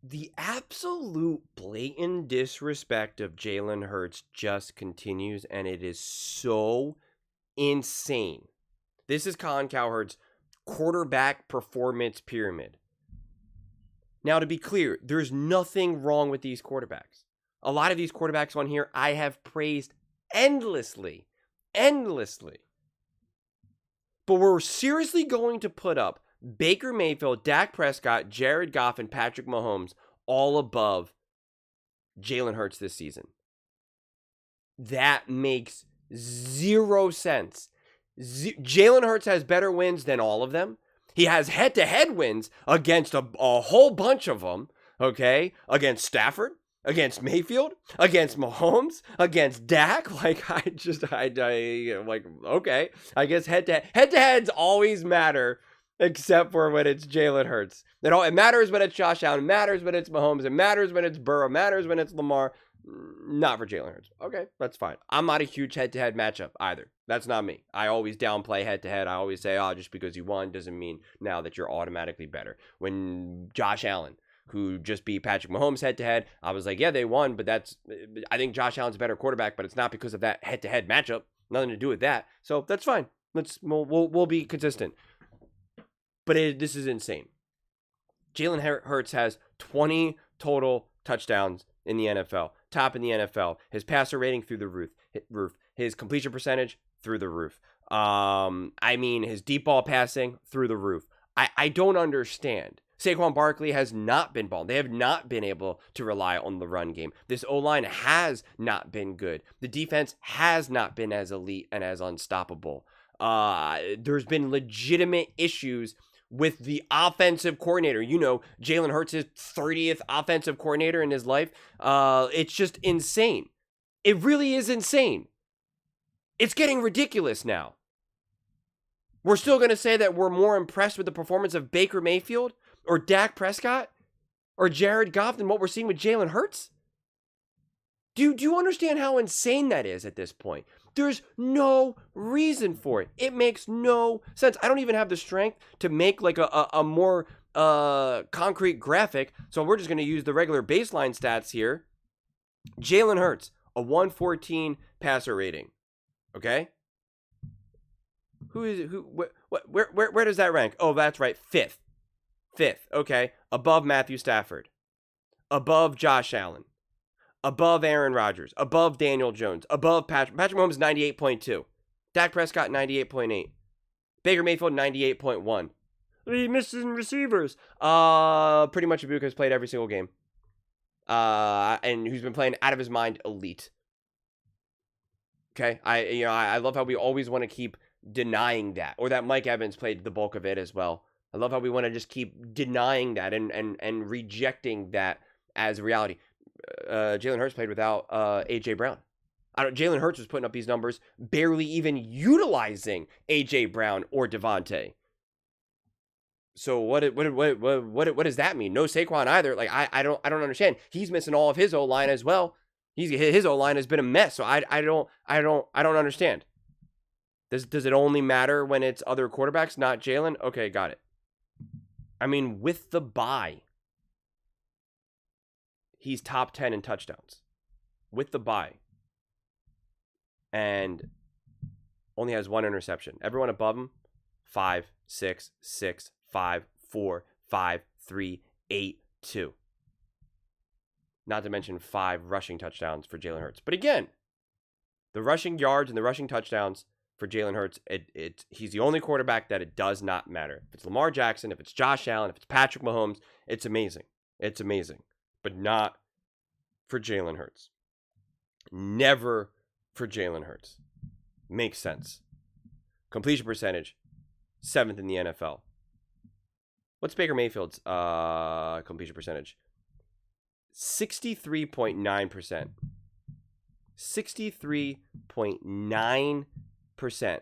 The absolute blatant disrespect of Jalen Hurts just continues, and it is so insane. This is Colin Cowherd's quarterback performance pyramid. Now, to be clear, there's nothing wrong with these quarterbacks. A lot of these quarterbacks on here I have praised endlessly. But we're seriously going to put up Baker Mayfield, Dak Prescott, Jared Goff, and Patrick Mahomes all above Jalen Hurts this season. That makes zero sense. Jalen Hurts has better wins than all of them. He has head-to-head wins against a whole bunch of them, okay? Against Stafford, against Mayfield, against Mahomes, against Dak. Like, okay. I guess head-to-heads always matter, except for when it's Jalen Hurts. It matters when it's Josh Allen, it matters when it's Mahomes, it matters when it's Burrow, it matters when it's Lamar. Not for Jalen Hurts. Okay, that's fine. I'm not a huge head-to-head matchup either. That's not me. I always downplay head-to-head. I always say, just because you won doesn't mean now that you're automatically better. When Josh Allen, who just beat Patrick Mahomes head-to-head, I was like, yeah, they won, but I think Josh Allen's a better quarterback, but it's not because of that head-to-head matchup. Nothing to do with that. So that's fine. We'll be consistent. But this is insane. Jalen Hurts has 20 total touchdowns in the NFL. Top in the NFL. His passer rating through the roof. His completion percentage through the roof. His deep ball passing through the roof. I don't understand. Saquon Barkley has not been balling. They have not been able to rely on the run game. This O-line has not been good. The defense has not been as elite and as unstoppable. There's been legitimate issues with the offensive coordinator. Jalen Hurts is 30th offensive coordinator in his life. It's just insane. It really is insane. It's getting ridiculous now. We're still going to say that we're more impressed with the performance of Baker Mayfield or Dak Prescott or Jared Goff than what we're seeing with Jalen Hurts? Do you understand how insane that is at this point? There's no reason for it. It makes no sense. I don't even have the strength to make like a more concrete graphic, so we're just going to use the regular baseline stats here. Jalen Hurts, a 114 passer rating. Okay? Where does that rank? Oh, that's right, fifth. Okay. Above Matthew Stafford. Above Josh Allen. Above Aaron Rodgers, above Daniel Jones, above Patrick Mahomes 98.2, Dak Prescott 98.8, Baker Mayfield 98.1. He missing receivers. Pretty much Ibuka's played every single game, and who's been playing out of his mind elite. Okay, I love how we always want to keep denying that, or that Mike Evans played the bulk of it as well. I love how we want to just keep denying that and rejecting that as reality. Jalen Hurts played without A.J. Brown. Jalen Hurts was putting up these numbers barely even utilizing A.J. Brown or Devontae. So what does that mean? No Saquon either. Like I don't understand. He's missing all of his O-line as well. His O-line has been a mess. So I don't understand. Does it only matter when it's other quarterbacks, not Jalen? Okay, got it. With the bye, he's top 10 in touchdowns with the bye and only has one interception. Everyone above him, 5, 6, 6, 5, 4, 5, 3, 8, 2. Not to mention 5 rushing touchdowns for Jalen Hurts. But again, the rushing yards and the rushing touchdowns for Jalen Hurts, he's the only quarterback that it does not matter. If it's Lamar Jackson, if it's Josh Allen, if it's Patrick Mahomes, it's amazing. It's amazing. But not for Jalen Hurts. Never for Jalen Hurts. Makes sense. Completion percentage, 7th in the NFL. What's Baker Mayfield's completion percentage? 63.9%. 63.9%.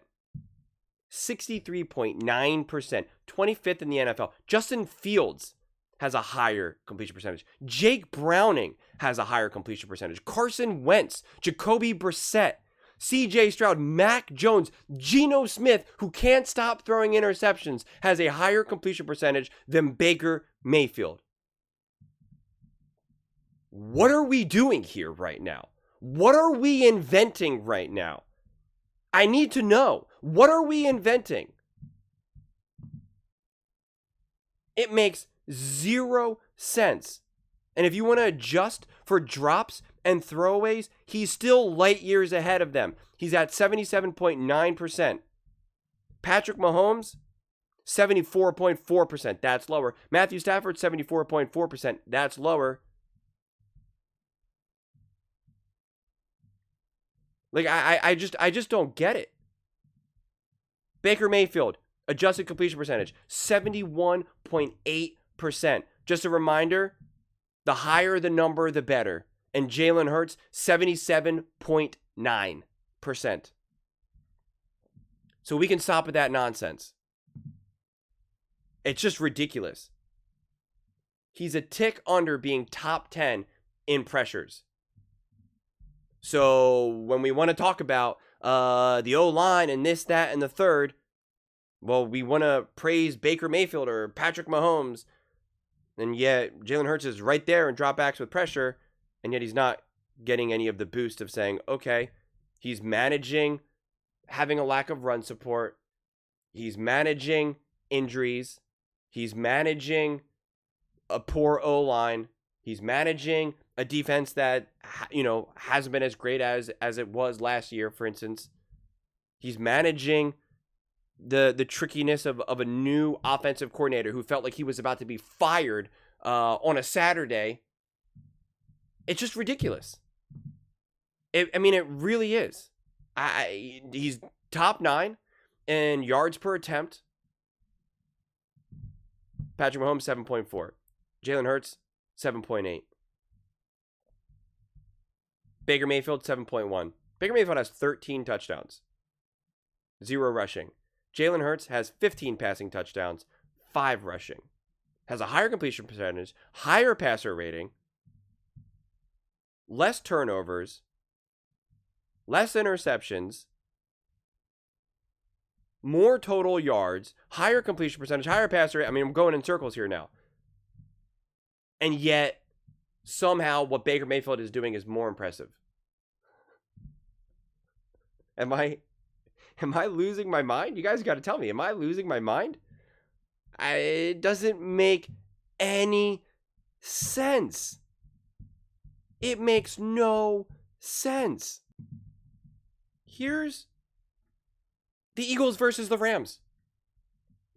63.9%. 25th in the NFL. Justin Fields has a higher completion percentage. Jake Browning has a higher completion percentage. Carson Wentz, Jacoby Brissett, C.J. Stroud, Mac Jones, Geno Smith, who can't stop throwing interceptions, has a higher completion percentage than Baker Mayfield. What are we doing here right now? What are we inventing right now? I need to know. What are we inventing? It makes zero sense. And if you want to adjust for drops and throwaways, he's still light years ahead of them. He's at 77.9%. Patrick Mahomes, 74.4%. That's lower. Matthew Stafford, 74.4%. That's lower. Like, I just don't get it. Baker Mayfield, adjusted completion percentage, 71.8%. Just a reminder, the higher the number, the better. And Jalen Hurts, 77.9%. So we can stop with that nonsense. It's just ridiculous. He's a tick under being top 10 in pressures. So when we want to talk about the O-line and this, that, and the third, well, we want to praise Baker Mayfield or Patrick Mahomes, and yet Jalen Hurts is right there in dropbacks with pressure, and yet he's not getting any of the boost of saying, okay, he's managing having a lack of run support, he's managing injuries, he's managing a poor O-line, he's managing a defense that, hasn't been as great as it was last year, for instance. He's managing the trickiness of a new offensive coordinator who felt like he was about to be fired on a Saturday. It's just ridiculous. It really is. He's top 9 in yards per attempt. Patrick Mahomes, 7.4. Jalen Hurts, 7.8. Baker Mayfield, 7.1. Baker Mayfield has 13 touchdowns. 0 rushing. Jalen Hurts has 15 passing touchdowns. 5 rushing. Has a higher completion percentage. Higher passer rating. Less turnovers. Less interceptions. More total yards. Higher completion percentage. Higher passer rate. I'm going in circles here now. And yet, somehow what Baker Mayfield is doing is more impressive. Am I losing my mind? You guys got to tell me. Am I losing my mind? It doesn't make any sense. It makes no sense. Here's the Eagles versus the Rams.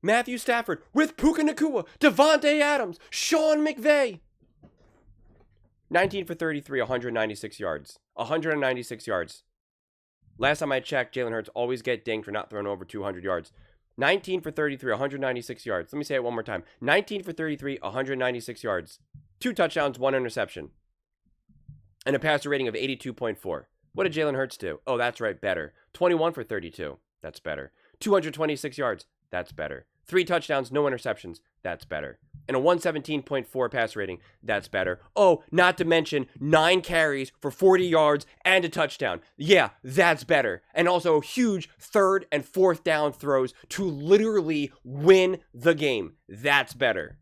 Matthew Stafford with Puka Nacua, Devontae Adams, Sean McVay. 19 for 33, 196 yards. 196 yards. Last time I checked, Jalen Hurts always get dinged for not throwing over 200 yards. 19 for 33, 196 yards. Let me say it one more time. 19 for 33, 196 yards. 2 touchdowns, 1 interception. And a passer rating of 82.4. What did Jalen Hurts do? Oh, that's right, better. 21 for 32. That's better. 226 yards. That's better. 3 touchdowns, no interceptions. That's better. And a 117.4 pass rating. That's better. Oh, not to mention 9 carries for 40 yards and a touchdown. Yeah, that's better. And also huge 3rd and 4th down throws to literally win the game. That's better.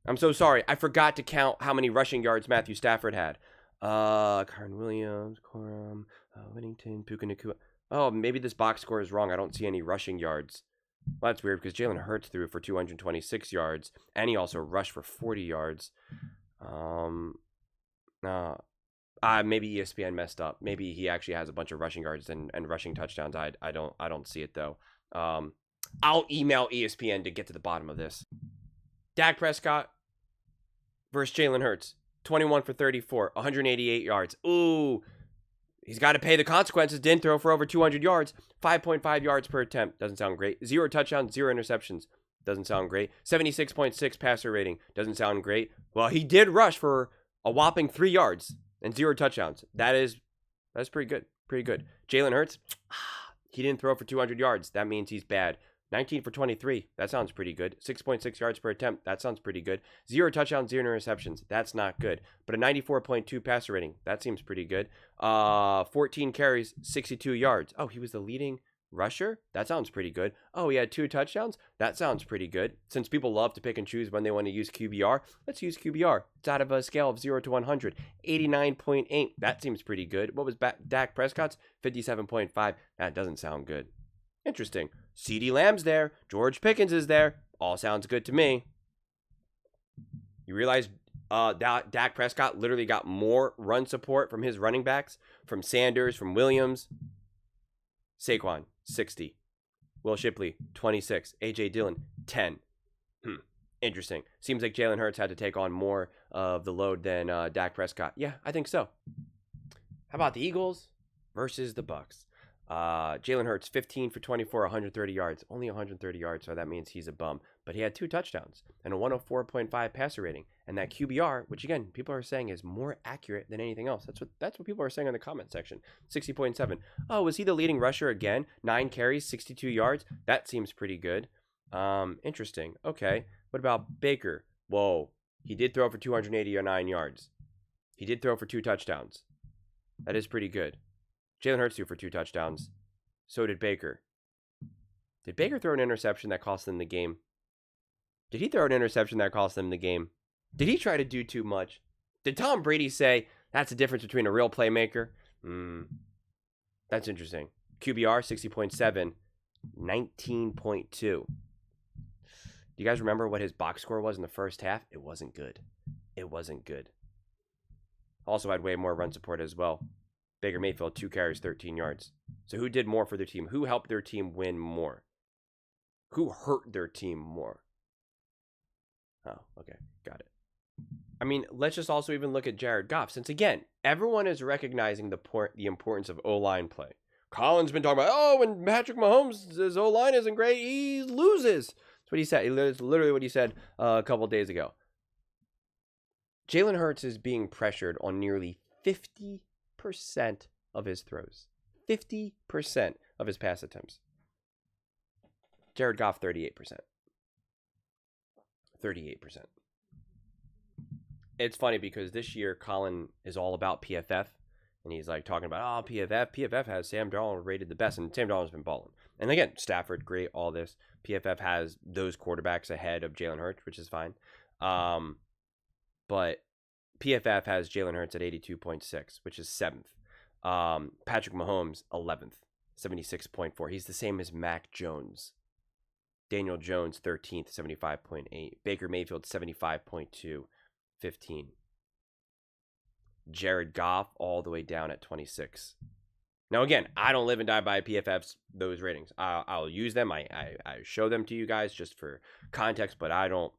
I'm so sorry. I forgot to count how many rushing yards Matthew Stafford had. Kyren Williams, Corum, Whittington, Puka Nacua. Oh, maybe this box score is wrong. I don't see any rushing yards. Well, that's weird because Jalen Hurts threw for 226 yards, and he also rushed for 40 yards. Maybe ESPN messed up. Maybe he actually has a bunch of rushing yards and rushing touchdowns. I don't see it though. I'll email ESPN to get to the bottom of this. Dak Prescott versus Jalen Hurts, 21 for 34, 188 yards. Ooh. He's got to pay the consequences. Didn't throw for over 200 yards. 5.5 yards per attempt. Doesn't sound great. 0 touchdowns, 0 interceptions. Doesn't sound great. 76.6 passer rating. Doesn't sound great. Well, he did rush for a whopping 3 yards and 0 touchdowns. That's pretty good. Pretty good. Jalen Hurts, he didn't throw for 200 yards. That means he's bad. 19 for 23. That sounds pretty good. 6.6 yards per attempt. That sounds pretty good. 0 touchdowns, 0 interceptions. That's not good. But a 94.2 passer rating. That seems pretty good. 14 carries, 62 yards. Oh, he was the leading rusher? That sounds pretty good. Oh, he had 2 touchdowns? That sounds pretty good. Since people love to pick and choose when they want to use QBR, let's use QBR. It's out of a scale of 0 to 100. 89.8. That seems pretty good. What was Dak Prescott's? 57.5. That doesn't sound good. Interesting. CeeDee Lamb's there. George Pickens is there. All sounds good to me. You realize Dak Prescott literally got more run support from his running backs, from Sanders, from Williams. Saquon, 60. Will Shipley, 26. A.J. Dillon, 10. Interesting. Seems like Jalen Hurts had to take on more of the load than Dak Prescott. Yeah, I think so. How about the Eagles versus the Bucks? Jalen Hurts, 15 for 24, 130 yards. Only 130 yards, so that means he's a bum. But he had 2 touchdowns and a 104.5 passer rating. And that QBR, which again, people are saying is more accurate than anything else. That's what people are saying in the comment section. 60.7. Oh, was he the leading rusher again? 9 carries, 62 yards. That seems pretty good. Interesting. Okay. What about Baker? Whoa. He did throw for 289 yards. He did throw for 2 touchdowns. That is pretty good. Jalen Hurts threw for 2 touchdowns. So did Baker. Did Baker throw an interception that cost them the game? Did he throw an interception that cost them the game? Did he try to do too much? Did Tom Brady say, that's the difference between a real playmaker? That's interesting. QBR, 60.7, 19.2. Do you guys remember what his box score was in the first half? It wasn't good. It wasn't good. Also had way more run support as well. Baker Mayfield, 2 carries, 13 yards. So who did more for their team? Who helped their team win more? Who hurt their team more? Oh, okay. Got it. I mean, let's just also even look at Jared Goff. Since, again, everyone is recognizing the importance of O-line play. Colin's been talking about, oh, when Patrick Mahomes' O-line isn't great, he loses. That's what he said. It's literally what he said a couple of days ago. Jalen Hurts is being pressured on nearly 50% of his throws. 50% of his pass attempts. Jared Goff, 38%. 38%. It's funny because this year Colin is all about PFF. And he's like talking about, oh, PFF. PFF has Sam Darnold rated the best. And Sam Darnold's been balling. And again, Stafford, great, all this. PFF has those quarterbacks ahead of Jalen Hurts, which is fine. But PFF has Jalen Hurts at 82.6, which is 7th. Patrick Mahomes, 11th, 76.4. He's the same as Mac Jones. Daniel Jones, 13th, 75.8. Baker Mayfield, 75.2, 15. Jared Goff, all the way down at 26. Now, again, I don't live and die by PFF's those ratings. I'll use them. I show them to you guys just for context, but I don't.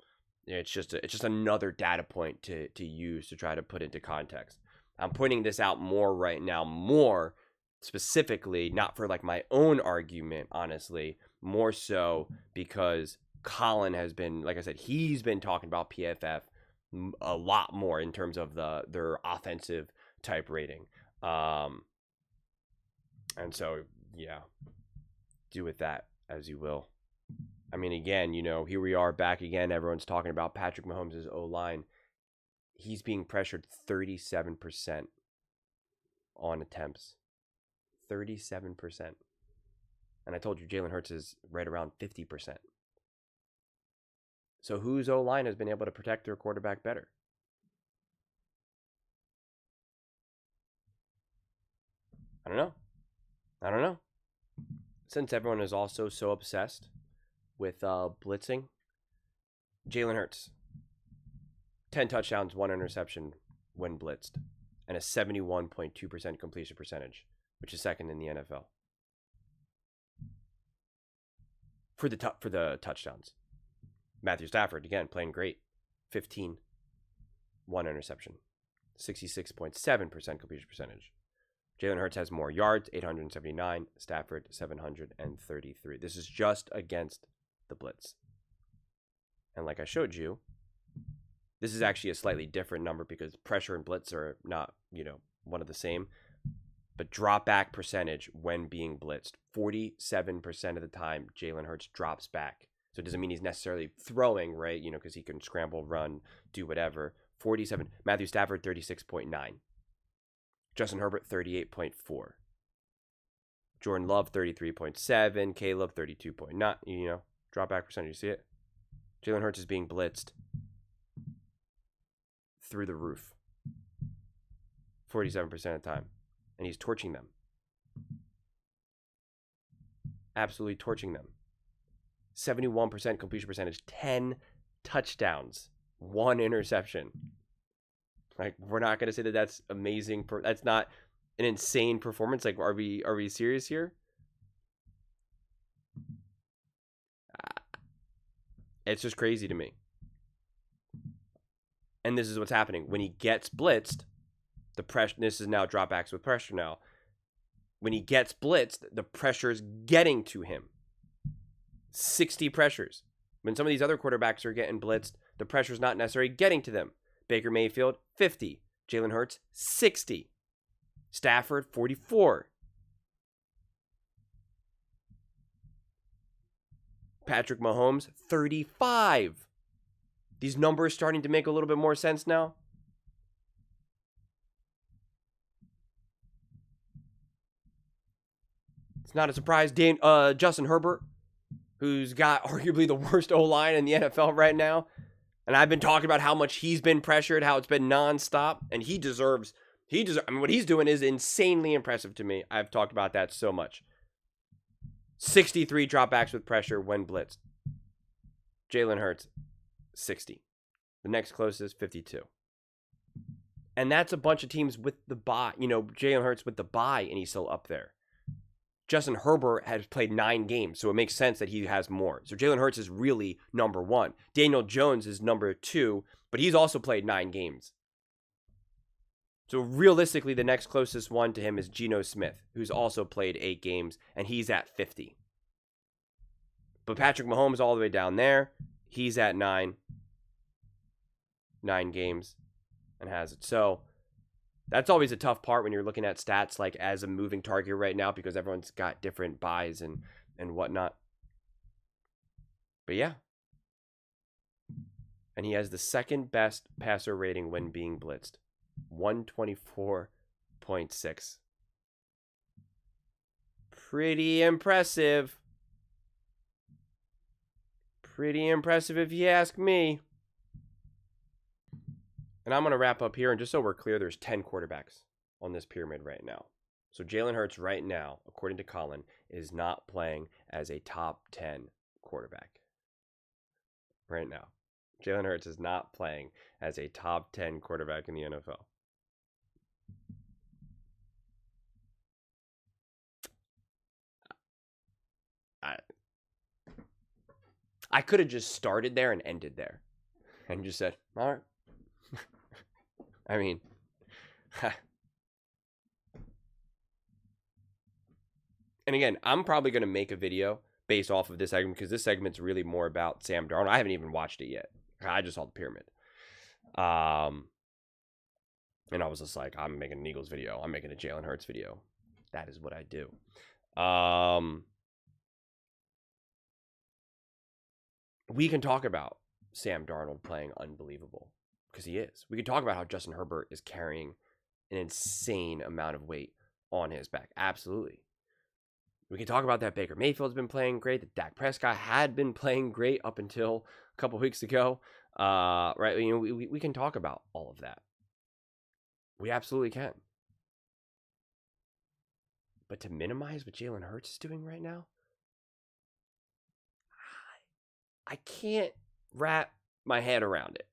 It's just another data point to use to try to put into context. I'm pointing this out more right now, more specifically, not for like my own argument, honestly, more so because Colin has been, like I said, he's been talking about PFF a lot more in terms of their offensive type rating. And so, yeah, do with that as you will. I mean, again, here we are back again. Everyone's talking about Patrick Mahomes' O-line. He's being pressured 37% on attempts. 37%. And I told you Jalen Hurts is right around 50%. So whose O-line has been able to protect their quarterback better? I don't know. Since everyone is also so obsessed with blitzing, Jalen Hurts, 10 touchdowns, 1 interception when blitzed, and a 71.2% completion percentage, which is second in the NFL. For the touchdowns. Matthew Stafford, again, playing great. 15, 1 interception. 66.7% completion percentage. Jalen Hurts has more yards, 879. Stafford, 733. This is just against the blitz. And like I showed you, this is actually a slightly different number because pressure and blitz are not, one of the same. But drop back percentage when being blitzed. 47% of the time, Jalen Hurts drops back. So it doesn't mean he's necessarily throwing, right? Because he can scramble, run, do whatever. 47. Matthew Stafford, 36.9. Justin Herbert, 38.4. Jordan Love, 33.7. Caleb, 32.9. You know, drop back percentage. You see it? Jalen Hurts is being blitzed through the roof 47% of the time. And he's torching them. Absolutely torching them. 71% completion percentage. 10 touchdowns. 1 interception. Like, we're not going to say that that's amazing. That's not an insane performance. Like, are we serious here? It's just crazy to me. And this is what's happening. When he gets blitzed, the pressure, this is now dropbacks with pressure now. When he gets blitzed, the pressure is getting to him. 60 pressures. When some of these other quarterbacks are getting blitzed, the pressure is not necessarily getting to them. Baker Mayfield, 50. Jalen Hurts, 60. Stafford, 44. Patrick Mahomes, 35. These numbers starting to make a little bit more sense now. It's not a surprise. Justin Herbert, who's got arguably the worst O-line in the NFL right now. And I've been talking about how much he's been pressured, how it's been nonstop. And he deserves, I mean, what he's doing is insanely impressive to me. I've talked about that so much. 63 dropbacks with pressure when blitzed. Jalen Hurts, 60. The next closest, 52. And that's a bunch of teams with the bye. You know, Jalen Hurts with the bye, and he's still up there. Justin Herbert has played 9 games, so it makes sense that he has more. So Jalen Hurts is really number 1. Daniel Jones is number 2, but he's also played 9 games. So realistically, the next closest one to him is Geno Smith, who's also played 8 games, and he's at 50. But Patrick Mahomes all the way down there, he's at 9 games, and has it. So that's always a tough part when you're looking at stats like as a moving target right now, because everyone's got different buys and whatnot. But yeah. And he has the second best passer rating when being blitzed. 124.6. Pretty impressive. Pretty impressive if you ask me. And I'm going to wrap up here. And just so we're clear, there's 10 quarterbacks on this pyramid right now. So Jalen Hurts right now, according to Colin, is not playing as a top 10 quarterback. Right now. Jalen Hurts is not playing as a top 10 quarterback in the NFL. I could have just started there and ended there. And just said, all right. I mean, and again, I'm probably going to make a video based off of this segment because this segment's really more about Sam Darnold. I haven't even watched it yet. I just saw the pyramid. And I was just like, I'm making an Eagles video. I'm making a Jalen Hurts video. That is what I do. We can talk about Sam Darnold playing unbelievable. Because he is. We could talk about how Justin Herbert is carrying an insane amount of weight on his back. Absolutely. We can talk about that Baker Mayfield's been playing great. That Dak Prescott had been playing great up until a couple weeks ago. Right? You know, we can talk about all of that. We absolutely can. But to minimize what Jalen Hurts is doing right now, I can't wrap my head around it.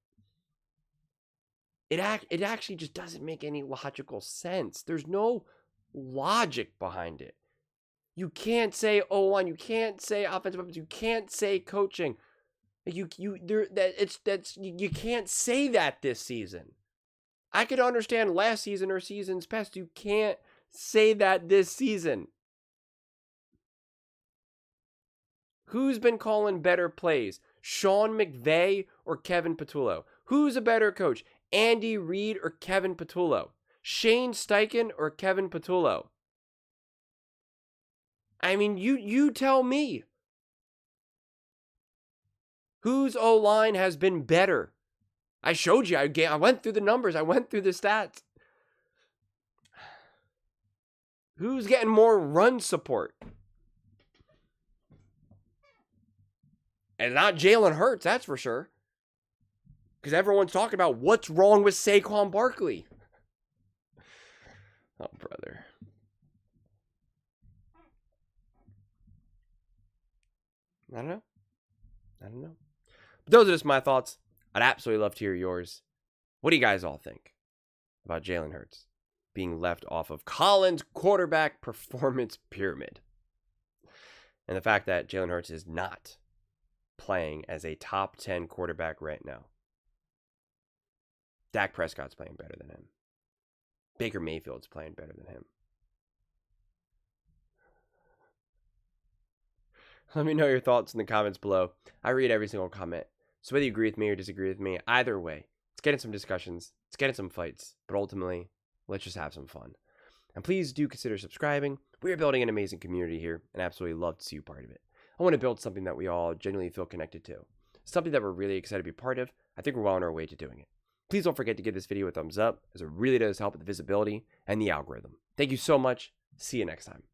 It actually just doesn't make any logical sense. There's no logic behind it. You can't say O-line, you can't say offensive weapons, you can't say coaching. You can't say that this season. I could understand last season or seasons past. You can't say that this season. Who's been calling better plays? Sean McVay or Kevin Patullo? Who's a better coach? Andy Reid or Kevin Patullo? Shane Steichen or Kevin Patullo? I mean, you tell me. Whose O-line has been better? I showed you. I went through the numbers. I went through the stats. Who's getting more run support? And not Jalen Hurts, that's for sure. Because everyone's talking about what's wrong with Saquon Barkley. Oh, brother. I don't know. But those are just my thoughts. I'd absolutely love to hear yours. What do you guys all think about Jalen Hurts being left off of Colin's quarterback performance pyramid? And the fact that Jalen Hurts is not playing as a top 10 quarterback right now. Dak Prescott's playing better than him. Baker Mayfield's playing better than him. Let me know your thoughts in the comments below. I read every single comment. So whether you agree with me or disagree with me, either way, let's get in some discussions. Let's get in some fights. But ultimately, let's just have some fun. And please do consider subscribing. We are building an amazing community here and absolutely love to see you part of it. I want to build something that we all genuinely feel connected to. Something that we're really excited to be part of. I think we're well on our way to doing it. Please don't forget to give this video a thumbs up, as it really does help with the visibility and the algorithm. Thank you so much. See you next time.